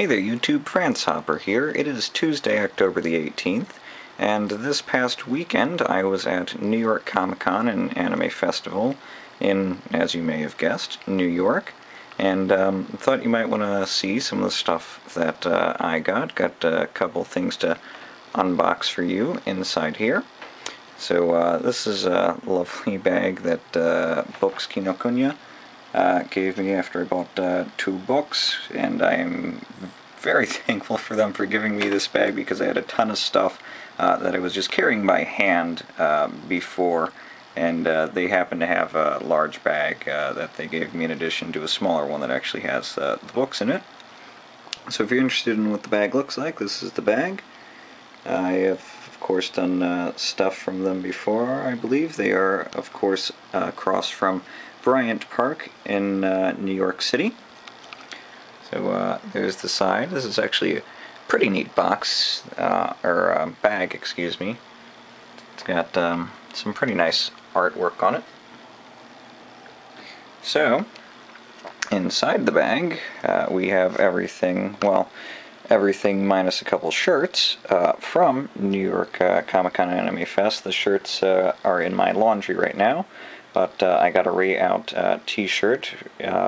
Hey there YouTube, France Hopper here. It is Tuesday, October the 18th, and this past weekend I was at New York Comic-Con and Anime Festival in, as you may have guessed, New York, and thought you might want to see some of the stuff that I got. Got a couple things to unbox for you inside here. So this is a lovely bag that Books Kinokuniya gave me after I bought 2 books, and I am very thankful for them for giving me this bag because I had a ton of stuff that I was just carrying by hand before, and they happen to have a large bag that they gave me in addition to a smaller one that actually has the books in it. So if you're interested in what the bag looks like, this is the bag. I have, of course, done stuff from them before, I believe. They are, of course, across from Bryant Park in New York City. So there's the side. This is actually a pretty neat box, or bag, excuse me. It's got some pretty nice artwork on it. So, inside the bag, we have everything, well, everything minus a couple shirts from New York Comic-Con Anime Fest. The shirts are in my laundry right now. But I got a Ray Out t-shirt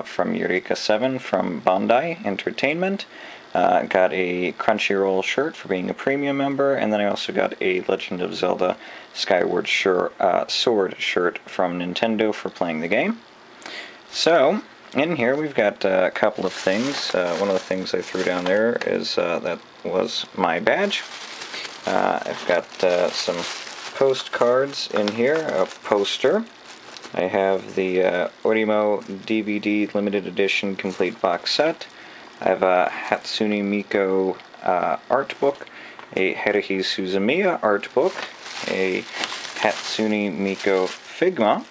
from Eureka 7 from Bandai Entertainment. Got a Crunchyroll shirt for being a premium member, and then I also got a Legend of Zelda Skyward Sword shirt from Nintendo for playing the game. So, in here we've got a couple of things. One of the things I threw down there is that was my badge. I've got some postcards in here, a poster. I have the Orimo DVD Limited Edition Complete Box Set. I have a Hatsune Miku art book, a Haruhi Suzumiya art book, a Hatsune Miku Figma,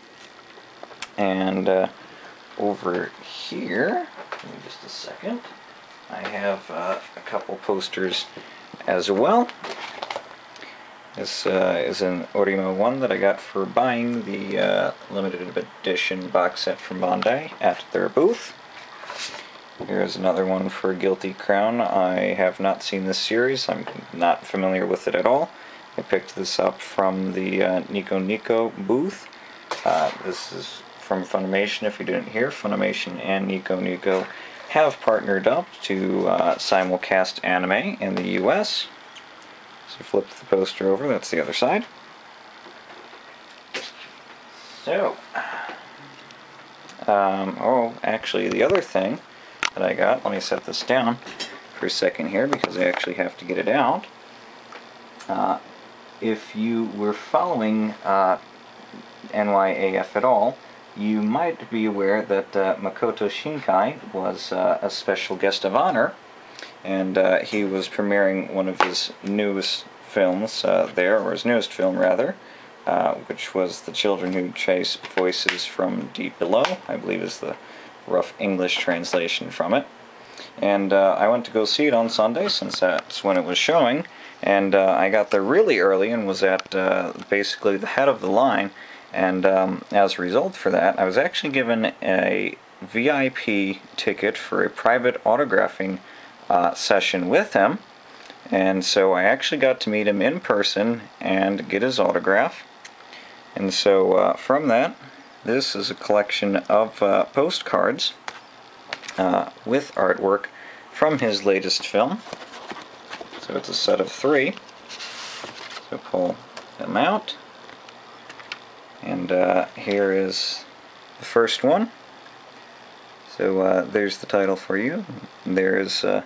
and over here, give me just a second, I have a couple posters as well. This is an Orimo one that I got for buying the limited edition box set from Bandai at their booth. Here's another one for Guilty Crown. I have not seen this series. I'm not familiar with it at all. I picked this up from the Nico Nico booth. This is from Funimation, if you didn't hear. Funimation and Nico Nico have partnered up to simulcast anime in the US. So flip the poster over, that's the other side. So, oh, actually the other thing that I got, let me set this down for a second here because I actually have to get it out. If you were following NYAF at all, you might be aware that Makoto Shinkai was a special guest of honor, and he was premiering one of his newest films there, or his newest film rather, which was The Children Who Chase Voices from Deep Below, I believe is the rough English translation from it. And I went to go see it on Sunday, since that's when it was showing, and I got there really early and was at basically the head of the line, and as a result for that, I was actually given a VIP ticket for a private autographing session with him, and so I actually got to meet him in person and get his autograph. And so from that, this is a collection of postcards with artwork from his latest film. So it's a set of 3. So pull them out, and here is the first one. So there's the title for you. There's the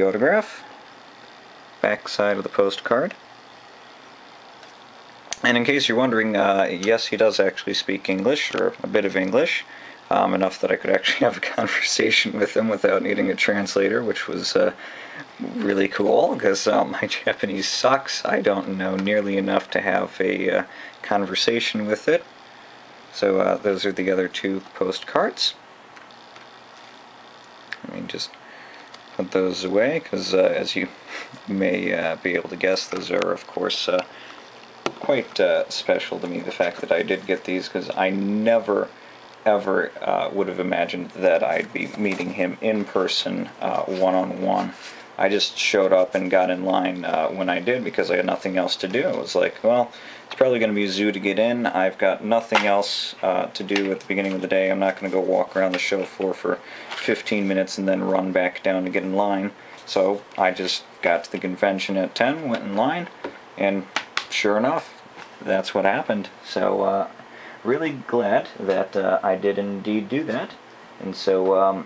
autograph, back side of the postcard. And in case you're wondering, yes, he does actually speak English, or a bit of English, enough that I could actually have a conversation with him without needing a translator, which was really cool, because my Japanese sucks. I don't know nearly enough to have a conversation with it. So those are the other 2 postcards. Let me just put those away, because as you may be able to guess, those are of course quite special to me, the fact that I did get these, because I never ever would have imagined that I'd be meeting him in person, one-on-one. I just showed up and got in line when I did because I had nothing else to do. It was like, well, it's probably going to be a zoo to get in. I've got nothing else to do at the beginning of the day. I'm not going to go walk around the show floor for 15 minutes and then run back down to get in line. So I just got to the convention at 10, went in line, and sure enough, that's what happened. So really glad that I did indeed do that. And so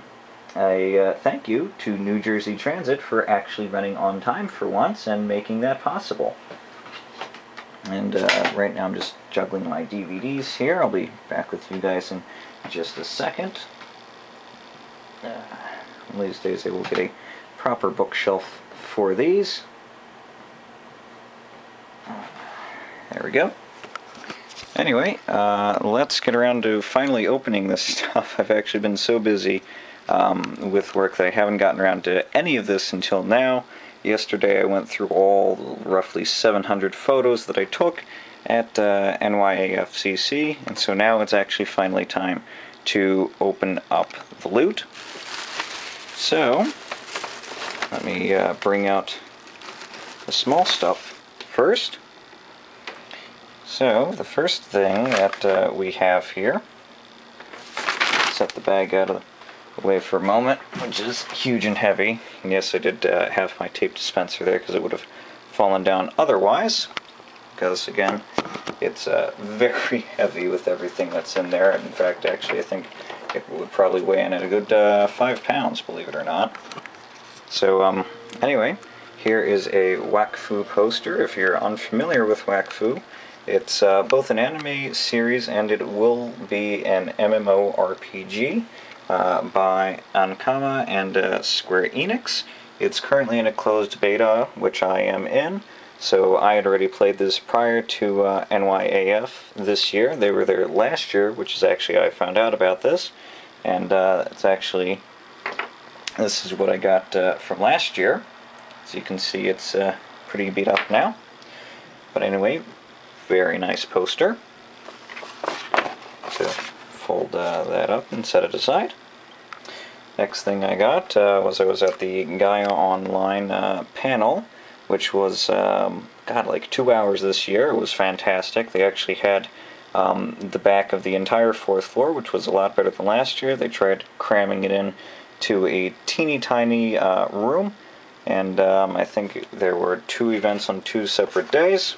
I thank you to New Jersey Transit for actually running on time for once and making that possible. And right now I'm just juggling my DVDs here. I'll be back with you guys in just a second. One of these days I will get a proper bookshelf for these. There we go. Anyway, let's get around to finally opening this stuff. I've actually been so busy with work that I haven't gotten around to any of this until now. Yesterday I went through all roughly 700 photos that I took at NYAF, and so now it's actually finally time to open up the loot. So, let me bring out the small stuff first. So, the first thing that we have here, set the bag out of the way for a moment, which is huge and heavy. And yes, I did have my tape dispenser there because it would have fallen down otherwise. Because, again, it's very heavy with everything that's in there. In fact, actually, I think it would probably weigh in at a good 5 pounds, believe it or not. So, anyway, here is a Wakfu poster. If you're unfamiliar with Wakfu, it's both an anime series and it will be an MMORPG by Ankama and Square Enix. It's currently in a closed beta, which I am in. So I had already played this prior to NYAF this year. They were there last year, which is actually how I found out about this. And it's actually, this is what I got from last year. As you can see, it's pretty beat up now. But anyway, very nice poster. So fold that up and set it aside. Next thing I got was I was at the Gaia Online panel, which was, God, like 2 hours this year. It was fantastic. They actually had the back of the entire 4th floor, which was a lot better than last year. They tried cramming it in to a teeny tiny room, and I think there were 2 events on 2 separate days.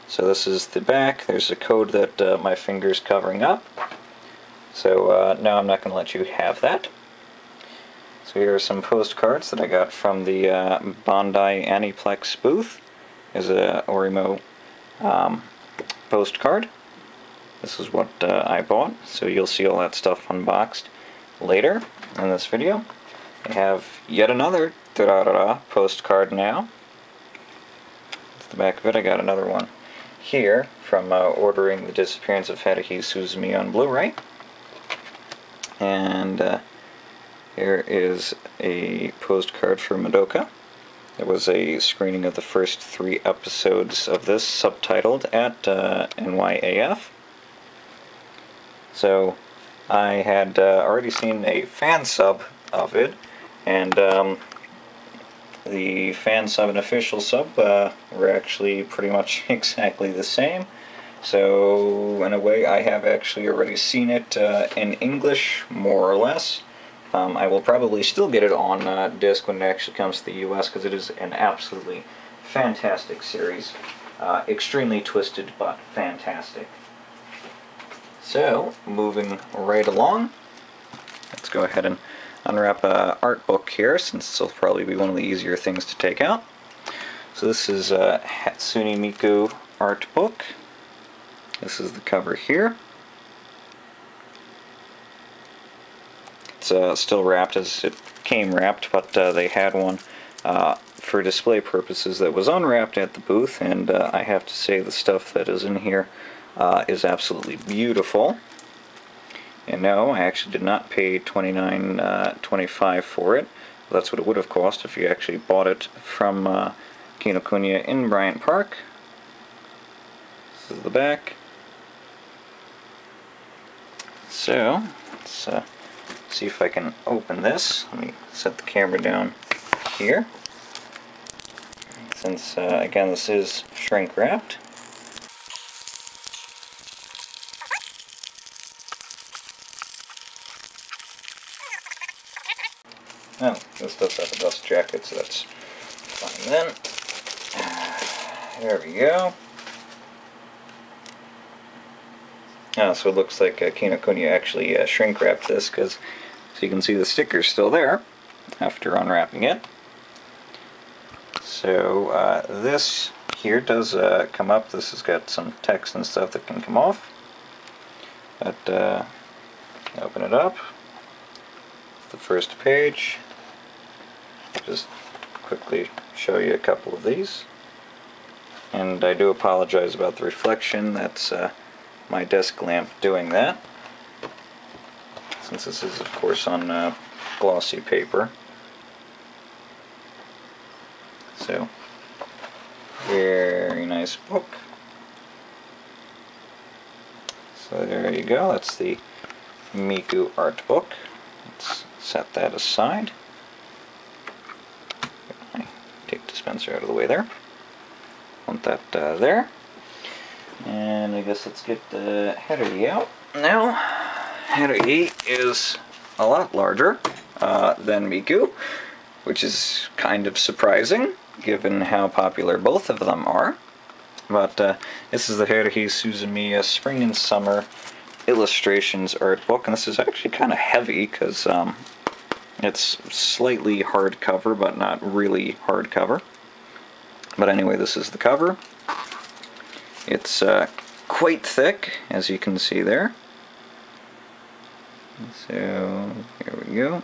So this is the back. There's a code that my finger's covering up. So now I'm not going to let you have that. So here are some postcards that I got from the Bandai Aniplex booth. There's a Orimo postcard. This is what I bought, so you'll see all that stuff unboxed later in this video. I have yet another postcard now. That's the back of it. I got another one here from ordering The Disappearance of Haruhi Suzumi on Blu-ray. And here is a postcard for Madoka. It was a screening of the first 3 episodes of this, subtitled at NYAF. So I had already seen a fan sub of it, and the fan sub and official sub were actually pretty much exactly the same. So in a way I have actually already seen it in English, more or less. I will probably still get it on disc when it actually comes to the US, because it is an absolutely fantastic series. Extremely twisted, but fantastic. So, moving right along, let's go ahead and unwrap an art book here, since this will probably be one of the easier things to take out. So this is a Hatsune Miku art book. This is the cover here. It's still wrapped as it came wrapped, but they had one for display purposes that was unwrapped at the booth, and I have to say the stuff that is in here is absolutely beautiful. And no, I actually did not pay $29.25 for it. That's what it would have cost if you actually bought it from Kinokuniya in Bryant Park. This is the back. So, let's see if I can open this. Let me set the camera down here. Since, again, this is shrink wrapped. Oh, this does have a dust jacket, so that's fine then. There we go. Oh, so it looks like Kinokuniya actually shrink wrapped this, because so you can see the sticker's still there after unwrapping it. So this here does come up. This has got some text and stuff that can come off. But open it up. The first page. Just quickly show you a couple of these. And I do apologize about the reflection. That's my desk lamp doing that. Since this is, of course, on glossy paper. So, very nice book. So there you go, that's the Miku art book. Let's set that aside. Take dispenser out of the way there. Want that there. And I guess let's get the Haruhi out. Now, Haruhi is a lot larger than Miku, which is kind of surprising, given how popular both of them are. But this is the Haruhi Suzumiya Spring and Summer Illustrations art book, and this is actually kind of heavy because it's slightly hardcover, but not really hardcover. But anyway, this is the cover. It's quite thick, as you can see there. So, here we go.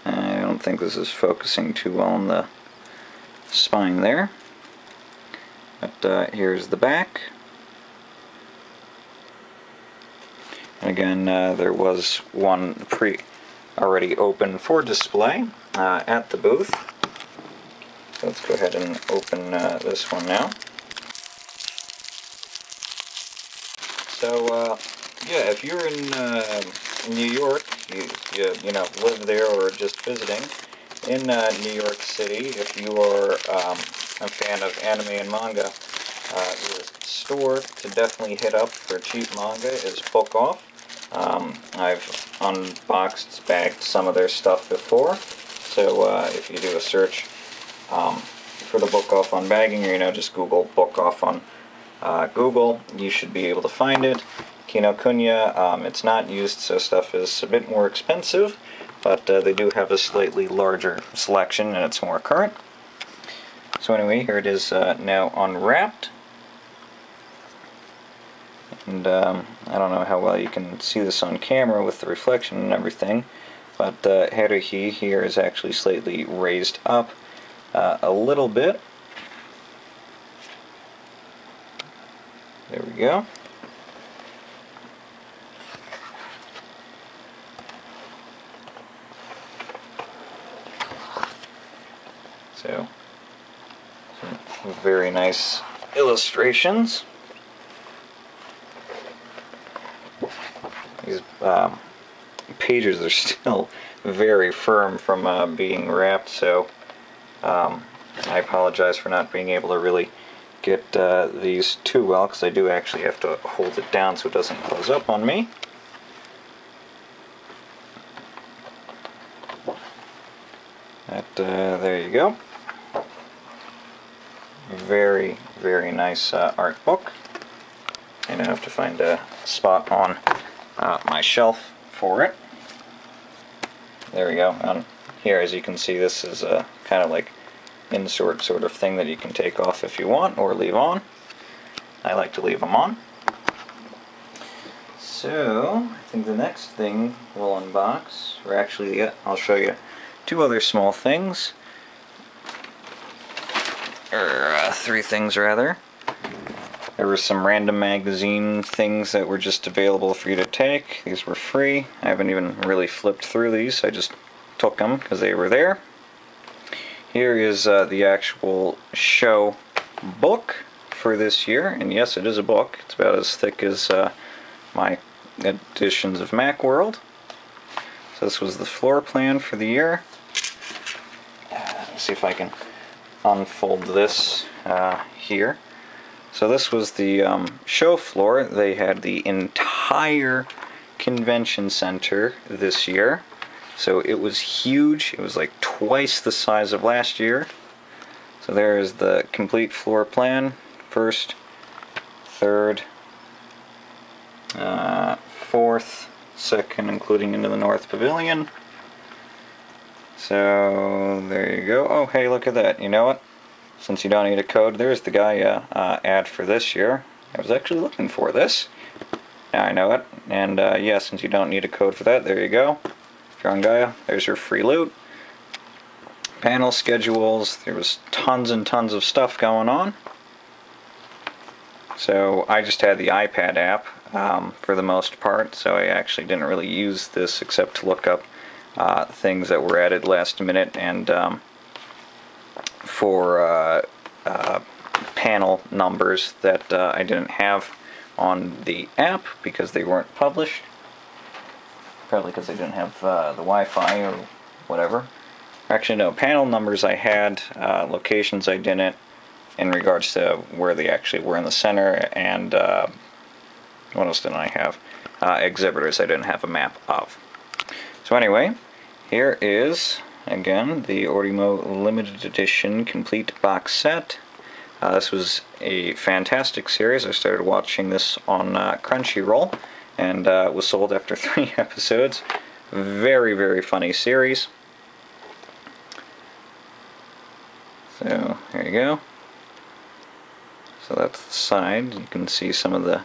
I don't think this is focusing too well on the spine there. But here's the back. And again, there was one already open for display at the booth. So let's go ahead and open this one now. So, yeah, if you're in New York, you know, live there or just visiting in New York City, if you are a fan of anime and manga, your store to definitely hit up for cheap manga is Book Off. I've unboxed, bagged some of their stuff before, so if you do a search for the Book Off Unbagging, or you know, just Google Book Off on Google, you should be able to find it. Kinokuniya, it's not used, so stuff is a bit more expensive, but they do have a slightly larger selection and it's more current. So anyway, here it is now unwrapped. And I don't know how well you can see this on camera with the reflection and everything, but Haruhi here is actually slightly raised up a little bit. There we go. So, some very nice illustrations. These pages are still very firm from being wrapped, so I apologize for not being able to really get these too well, because I do actually have to hold it down so it doesn't close up on me. There you go. Very, very nice art book. And I have to find a spot on my shelf for it. There we go. Here, as you can see, this is a kind of like insert sort of thing that you can take off if you want, or leave on. I like to leave them on. So, I think the next thing we'll unbox, or actually, yeah, I'll show you two other small things. Or three things, rather. There were some random magazine things that were just available for you to take. These were free. I haven't even really flipped through these. I just took them because they were there. Here is the actual show book for this year. And yes, it is a book. It's about as thick as my editions of Macworld. So this was the floor plan for the year. Let's see if I can unfold this here. So this was the show floor. They had the entire convention center this year. So it was huge. It was like twice the size of last year. So there is the complete floor plan. First, third, fourth, second, including into the North Pavilion. So there you go. Oh, hey, look at that. You know what? Since you don't need a code, there's the Gaia ad for this year. I was actually looking for this. Now I know it. And yeah, since you don't need a code for that, there you go. If you're on Gaia, there's your free loot. Panel schedules. There was tons and tons of stuff going on. So I just had the iPad app for the most part, so I actually didn't really use this except to look up things that were added last minute, and for panel numbers that I didn't have on the app because they weren't published. Probably because I didn't have the Wi-Fi or whatever. Actually, no, panel numbers I had, locations I didn't, in regards to where they actually were in the center, and what else didn't I have? Exhibitors I didn't have a map of. So anyway, here is, again, the Orimo Limited Edition Complete Box Set. This was a fantastic series. I started watching this on Crunchyroll, and was sold after 3 episodes. Very, very funny series. So, there you go. So that's the side. You can see some of the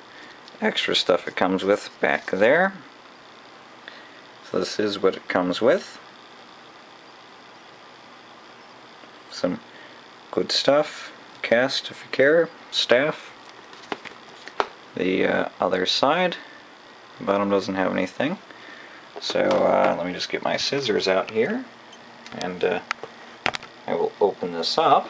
extra stuff it comes with back there. So this is what it comes with. Some good stuff. Cast if you care. Staff. The other side. The bottom doesn't have anything. So let me just get my scissors out here. And I will open this up.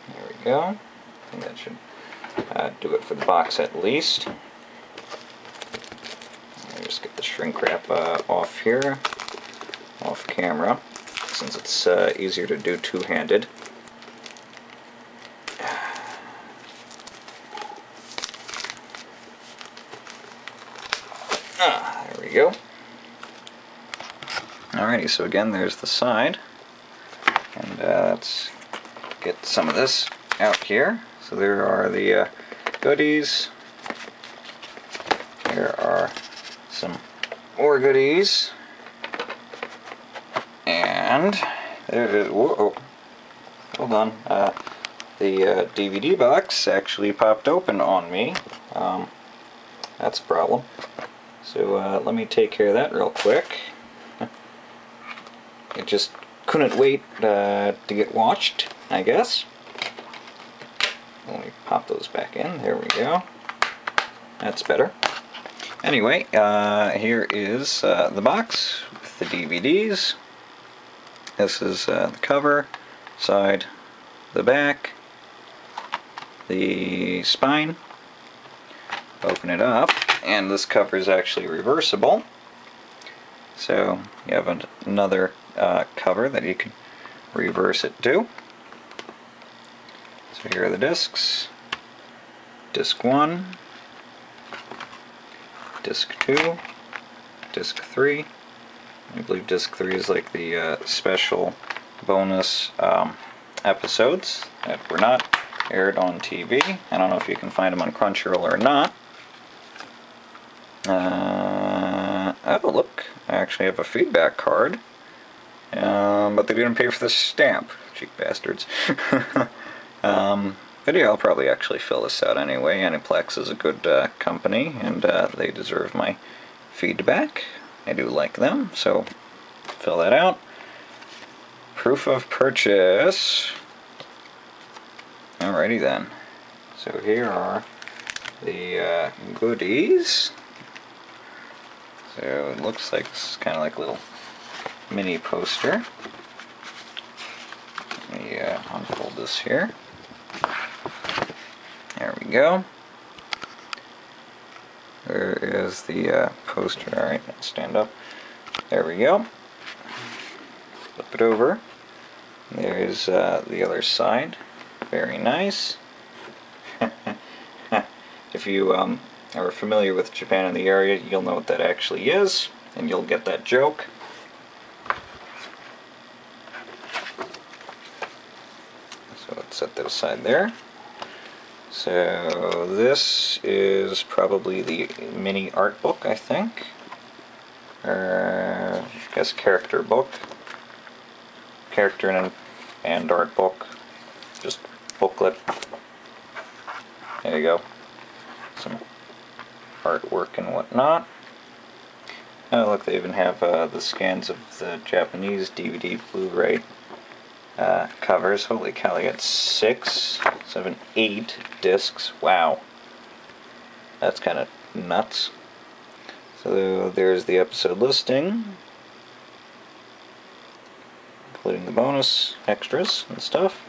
There we go. I think that should do it for the box at least. Let me just get the shrink wrap off here, off camera, since it's easier to do two-handed. There we go. Alrighty, so again, there's the side. And let's get some of this out here. So there are the goodies. There are some more goodies. And there is, whoa, hold on. The DVD box actually popped open on me. That's a problem. So let me take care of that real quick. It just couldn't wait to get watched, I guess. Let me pop those back in. There we go. That's better. Anyway, here is the box with the DVDs. This is the cover, side, the back, the spine. Open it up, and this cover is actually reversible. So you have another cover that you can reverse it to. So here are the discs. Disc 1, Disc 2, Disc 3. I believe Disc 3 is like the special bonus episodes that were not aired on TV. I don't know if you can find them on Crunchyroll or not. Oh, look, I actually have a feedback card. But they didn't pay for the stamp. Cheap bastards. But yeah, I'll probably actually fill this out anyway. Aniplex is a good company, and they deserve my feedback. I do like them, so fill that out. Proof of purchase. Alrighty then. So here are the goodies. So it looks like it's kind of like a little mini poster. Let me unfold this here. we go. There is the poster. Alright, stand up. There we go. Flip it over. There's the other side. Very nice. If you are familiar with Japan in the area, you'll know what that actually is, and you'll get that joke. So let's set that aside there. So this is probably the mini art book, I think. I guess character book. Character and art book. Just booklet. There you go. Some artwork and whatnot. Oh look, they even have the scans of the Japanese DVD Blu-ray covers. Holy cow, they got 6, 7, 8 discs. Wow. That's kind of nuts. So there's the episode listing, including the bonus extras and stuff.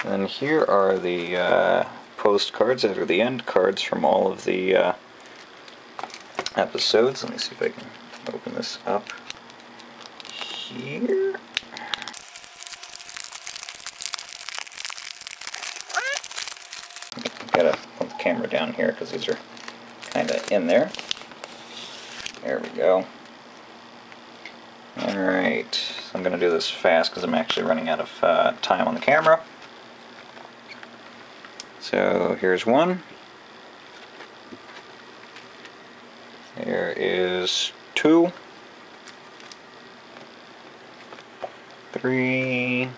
And then here are the postcards that are the end cards from all of the episodes. Let me see if I can open this up here. Gotta put the camera down here because these are kind of in there. There we go. Alright, so I'm going to do this fast because I'm actually running out of time on the camera. So here's one. There is 2. 3.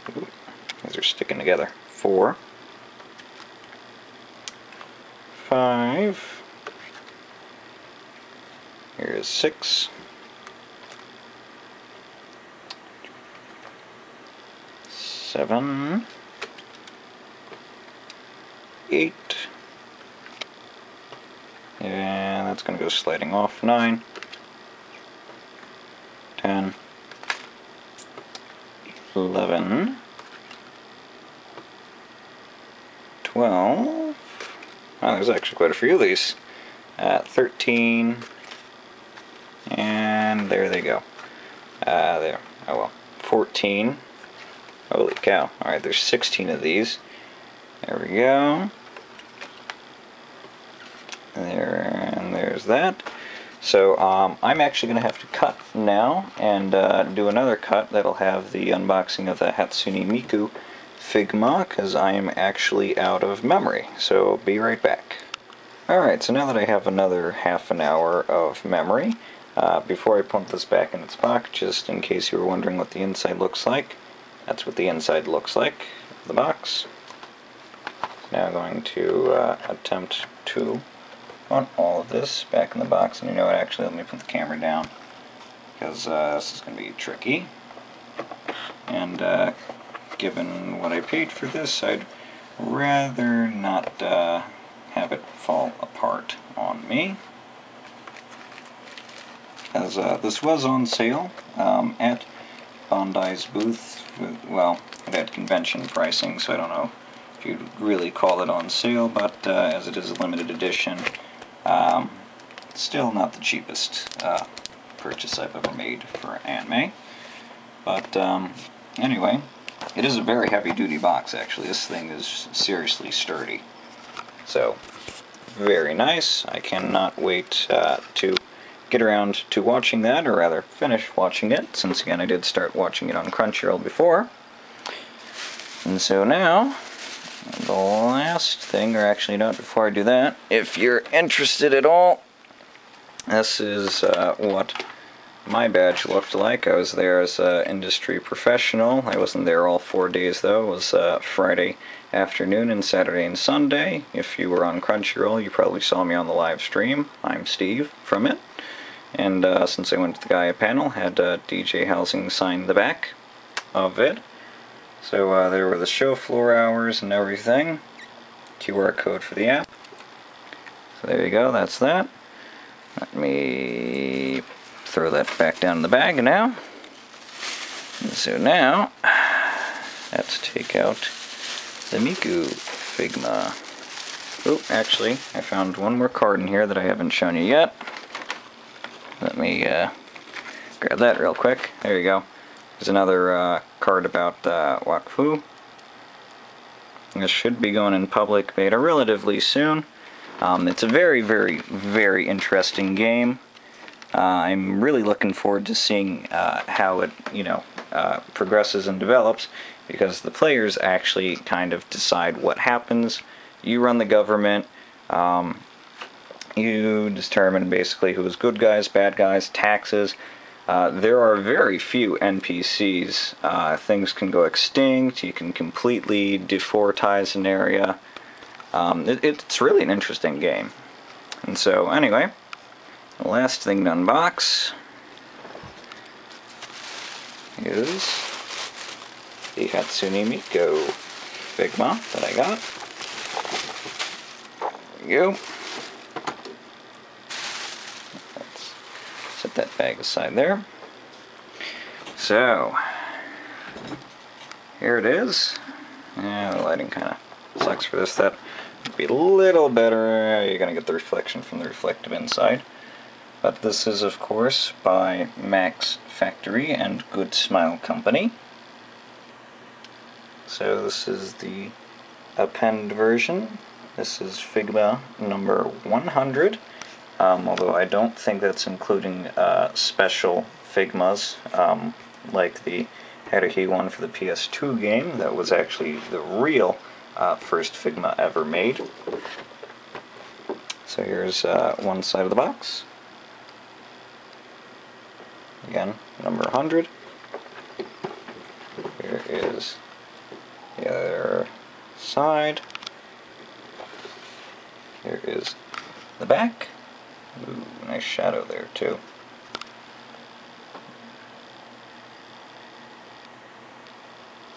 Ooh, these are sticking together. 4. 5. Here's 6. 7. 8. And that's going to go sliding off. 9. 10. 11. 12. Oh, there's actually quite a few of these. 13. And there they go. There. Oh well. 14. Holy cow. Alright, there's 16 of these. There we go. There, and there's that. So, I'm actually going to have to cut now and do another cut that'll have the unboxing of the Hatsune Miku Figma, because I am actually out of memory. So, be right back. Alright, so now that I have another half an hour of memory, before I put this back in its box, just in case you were wondering what the inside looks like, that's what the inside looks like, the box. Now I'm going to attempt to put all of this back in the box, and you know what, actually let me put the camera down, because this is going to be tricky, and given what I paid for this, I'd rather not have it fall apart on me. As this was on sale at Bandai's booth, well, it had convention pricing, so I don't know if you'd really call it on sale, but as it is a limited edition, still not the cheapest purchase I've ever made for anime. But anyway, it is a very heavy-duty box, actually. This thing is seriously sturdy. So, very nice. I cannot wait to get around to watching that, or rather finish watching it, since again I did start watching it on Crunchyroll before. And so now, the last thing, or actually not, before I do that, if you're interested at all, this is what my badge looked like. I was there as an industry professional. I wasn't there all 4 days though. It was Friday afternoon and Saturday and Sunday. If you were on Crunchyroll, you probably saw me on the live stream. I'm Steve from it. And since I went to the Gaia panel, had DJ Housing sign the back of it. So there were the show floor hours and everything. QR code for the app. So there you go, that's that. Let me throw that back down in the bag now. And so now, let's take out the Miku Figma. Oh, actually, I found one more card in here that I haven't shown you yet. Let me grab that real quick. There you go. There's another card about Wakfu. This should be going in public beta relatively soon. It's a very, very, very interesting game. I'm really looking forward to seeing how it, progresses and develops, because the players actually kind of decide what happens. You run the government. You determine basically who's good guys, bad guys, taxes. There are very few NPCs. Things can go extinct. You can completely defortize an area. It's really an interesting game. And so, anyway, the last thing to unbox is the Hatsune Miku Figma that I got. There we go. Let's set that bag aside there. So, here it is. Yeah, the lighting kind of sucks for this. That would be a little better. You're going to get the reflection from the reflective inside. But this is, of course, by Max Factory and Good Smile Company. So this is the append version. This is Figma number 100. Although I don't think that's including special Figmas, like the Haruhi one for the PS2 game. That was actually the real first Figma ever made. So here's one side of the box. Again, number 100. Here is the other side. Here is the back. Ooh, nice shadow there too.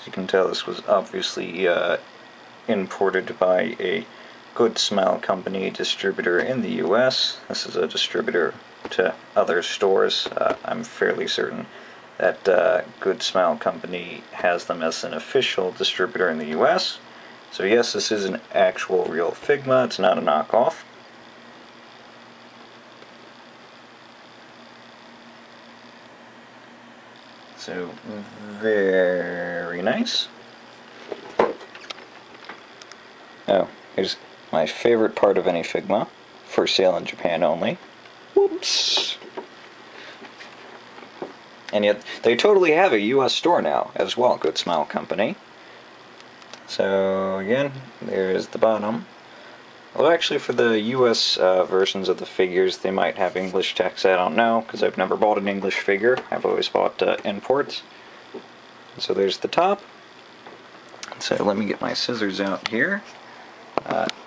As you can tell, this was obviously imported by a Good Smile Company distributor in the US. This is a distributor to other stores. I'm fairly certain that Good Smile Company has them as an official distributor in the US. So yes, this is an actual real Figma. It's not a knockoff. So very nice. Oh, here's my favorite part of any Figma. For sale in Japan only. Whoops. And yet, they totally have a US store now as well, Good Smile Company. So, again, there's the bottom. Although actually for the US versions of the figures, they might have English text, I don't know, because I've never bought an English figure. I've always bought imports. So there's the top. So let me get my scissors out here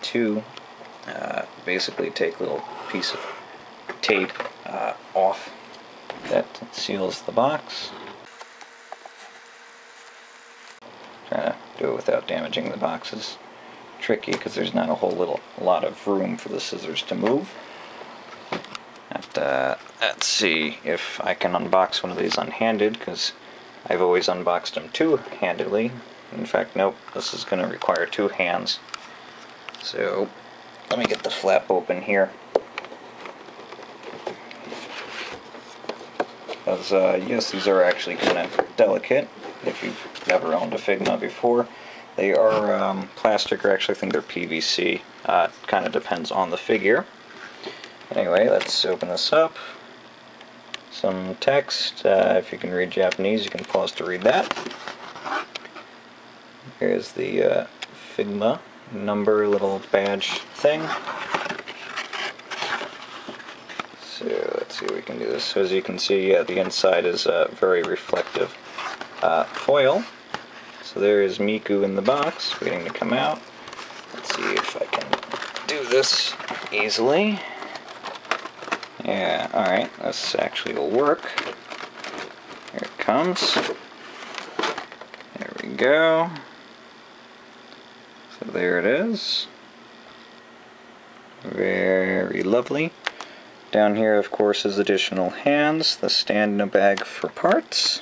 to basically take a little piece of tape off that seals the box. Trying to do it without damaging the box is tricky because there's not a whole lot of room for the scissors to move. Let's see if I can unbox one of these unhanded, because I've always unboxed them two-handedly. In fact, nope, this is going to require two hands. So let me get the flap open here. Because, yes, these are actually kind of delicate if you've never owned a Figma before. They are plastic, or actually I think they're PVC. It kind of depends on the figure. Anyway, let's open this up. Some text. If you can read Japanese, you can pause to read that. Here's the Figma number little badge thing. So let's see if we can do this. So as you can see, the inside is very reflective foil. So there is Miku in the box, waiting to come out. Let's see if I can do this easily. Yeah, alright, this actually will work. Here it comes. There we go. So there it is. Very lovely. Down here, of course, is additional hands, the stand in a bag for parts.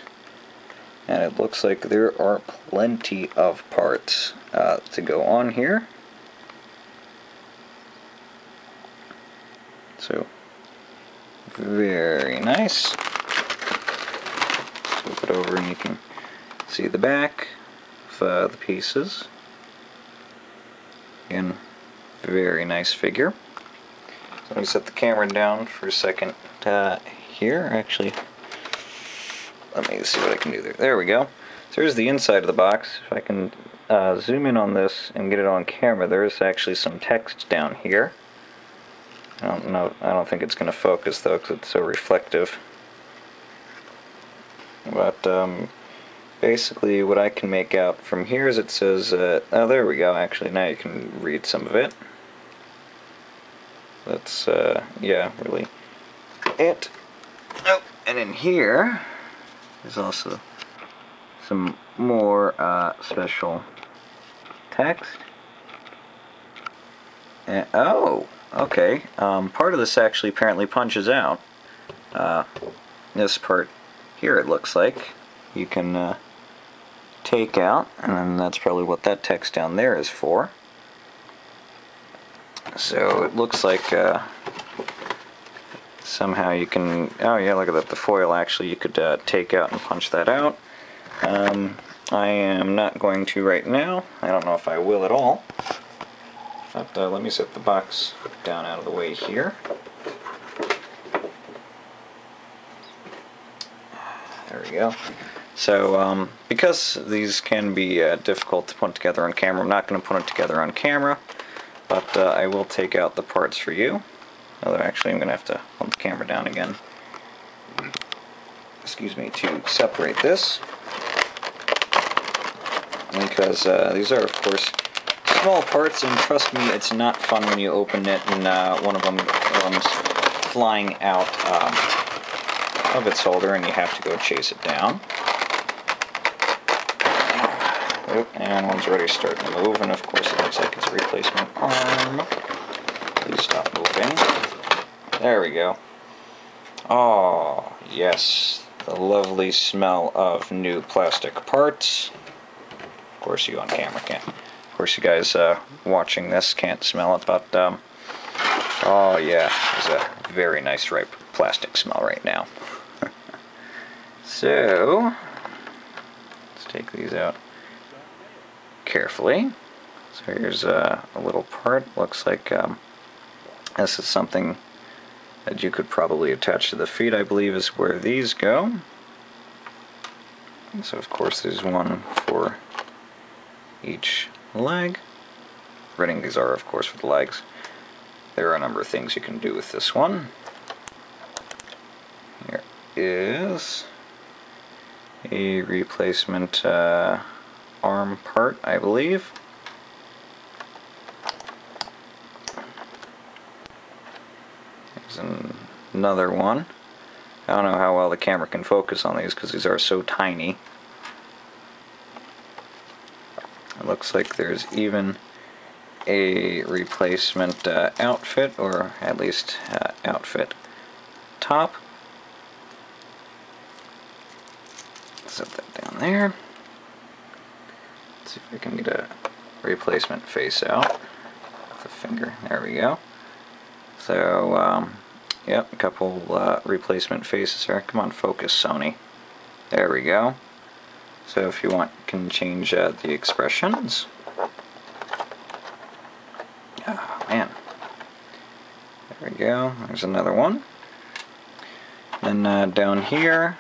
and it looks like there are plenty of parts to go on here. So, very nice. Flip it over and you can see the back of the pieces. Again, very nice figure. So let me set the camera down for a second here. Actually, let me see what I can do there. There we go. So here's the inside of the box. If I can zoom in on this and get it on camera, there is actually some text down here. I don't think it's going to focus though because it's so reflective. But basically what I can make out from here is it says, oh there we go, actually now you can read some of it. That's, yeah, really it. Oh, and in here there's also some more special text. And, oh, okay, part of this actually apparently punches out. This part here, it looks like you can take out, and then that's probably what that text down there is for. So it looks like somehow you can, oh yeah, look at that, the foil actually you could take out and punch that out. I am not going to right now. I don't know if I will at all. But let me set the box down out of the way here. There we go. So, because these can be difficult to put together on camera, I'm not going to put it together on camera, but I will take out the parts for you. Although actually I'm going to have to hold the camera down again. Excuse me, to separate this. Because these are, of course, small parts, and trust me, it's not fun when you open it and one of them comes flying out of its holder and you have to go chase it down. And one's already starting to move, and of course it looks like it's a replacement arm. Please stop moving. There we go. Oh, yes. The lovely smell of new plastic parts. Of course you on camera can't. Of course you guys watching this can't smell it, but oh yeah, there's a very nice ripe plastic smell right now. So, let's take these out carefully. So here's a little part. Looks like this is something that you could probably attach to the feet, I believe is where these go. And so of course there's one for each leg. Forgetting these are of course for the legs. There are a number of things you can do with this one. Here is a replacement arm part, I believe. There's another one. I don't know how well the camera can focus on these because these are so tiny. It looks like there's even a replacement outfit, or at least outfit top. Set that down there. Let's see if I can get a replacement face out with the finger. There we go. So, yep, a couple replacement faces there. Come on, focus, Sony. There we go. So if you want, you can change the expressions. Oh, man. There we go. There's another one. Then down here,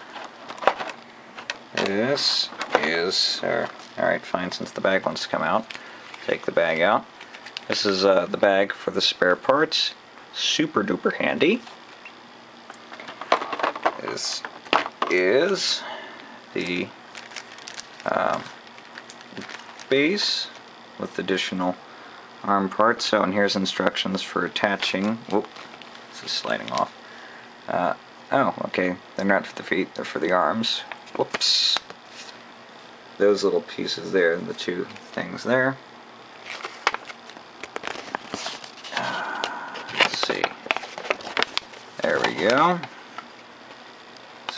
this is, alright, fine, since the bag wants to come out, take the bag out. This is the bag for the spare parts. Super duper handy. This is the base with additional arm parts. So, and here's instructions for attaching. Whoop, this is sliding off. Oh, okay, they're not for the feet, they're for the arms. Whoops. Those little pieces there, the two things there. Let's see. There we go.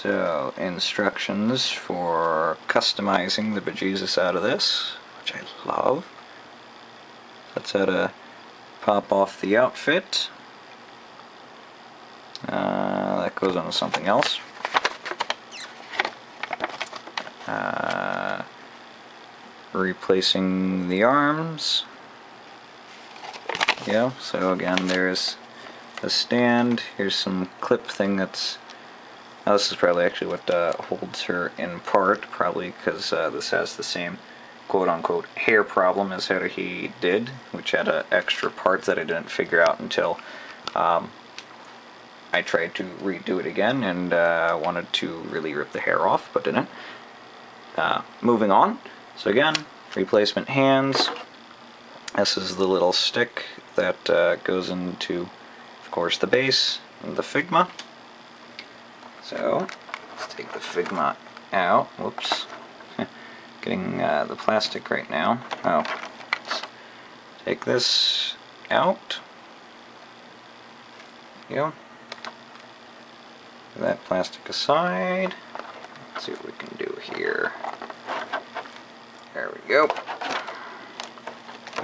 So, instructions for customizing the bejesus out of this, which I love. That's how to pop off the outfit. That goes on to something else. Replacing the arms. Yeah, so again, there's a stand. Here's some clip thing that's... Now this is probably actually what holds her in part, probably because this has the same quote-unquote hair problem as how he did, which had an extra part that I didn't figure out until I tried to redo it again and wanted to really rip the hair off, but didn't. Moving on. So again, replacement hands. This is the little stick that goes into, of course, the base and the Figma. So, let's take the Figma out. Whoops. Getting the plastic right now. Oh. Let's take this out. There you go. Put that plastic aside. Let's see what we can do here. There we go.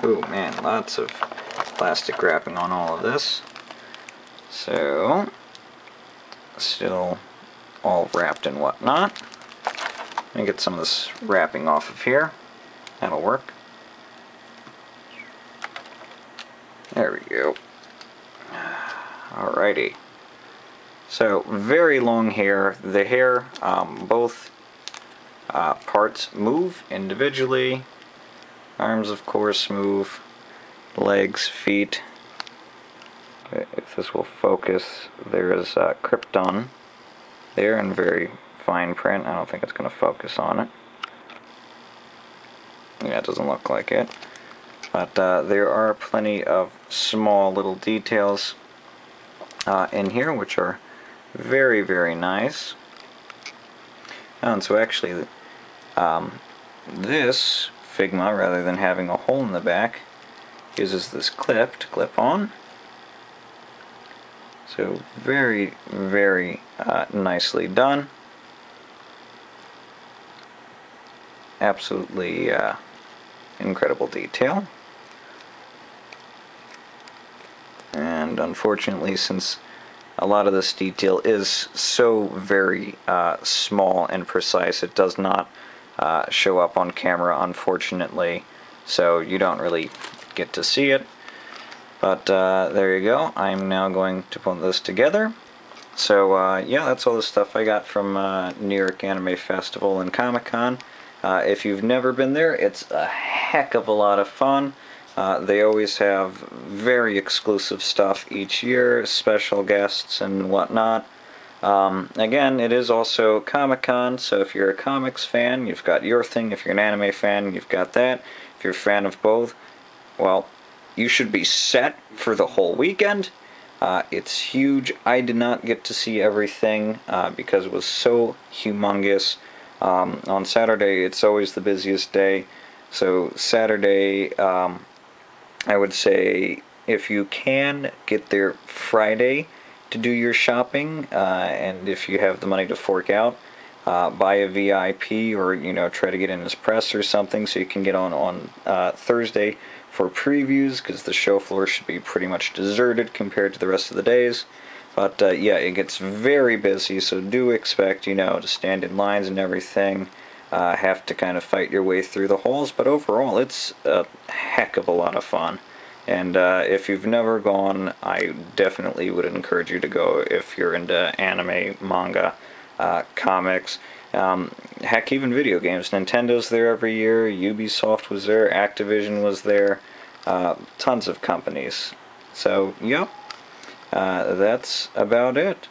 Oh man, lots of plastic wrapping on all of this. So, still all wrapped and whatnot. Let me get some of this wrapping off of here. That'll work. There we go. Alrighty. So, very long hair. The hair, both parts move individually. Arms, of course, move. Legs, feet. If this will focus, there is Krypton there in very fine print. I don't think it's going to focus on it. Yeah, it doesn't look like it. But there are plenty of small little details in here, which are very, very nice. And so actually, this Figma, rather than having a hole in the back, uses this clip to clip on. So very, very nicely done. Absolutely incredible detail. And unfortunately, since a lot of this detail is so very small and precise, it does not show up on camera, unfortunately, so you don't really get to see it. But there you go. I'm now going to put this together. So yeah, that's all the stuff I got from New York Anime Festival and Comic-Con. If you've never been there, it's a heck of a lot of fun. They always have very exclusive stuff each year, special guests and whatnot. Again, it is also Comic-Con, so if you're a comics fan, you've got your thing. If you're an anime fan, you've got that. If you're a fan of both, well, you should be set for the whole weekend. It's huge. I did not get to see everything because it was so humongous. On Saturday, it's always the busiest day. So Saturday, I would say if you can, get there Friday to do your shopping, and if you have the money to fork out, buy a VIP, or try to get in as press or something so you can get on Thursday for previews, because the show floor should be pretty much deserted compared to the rest of the days. But yeah, it gets very busy, so do expect to stand in lines and everything, have to kind of fight your way through the halls, but overall it's a heck of a lot of fun. And if you've never gone, I definitely would encourage you to go if you're into anime, manga, comics, heck, even video games. Nintendo's there every year, Ubisoft was there, Activision was there, tons of companies. So, yep, that's about it.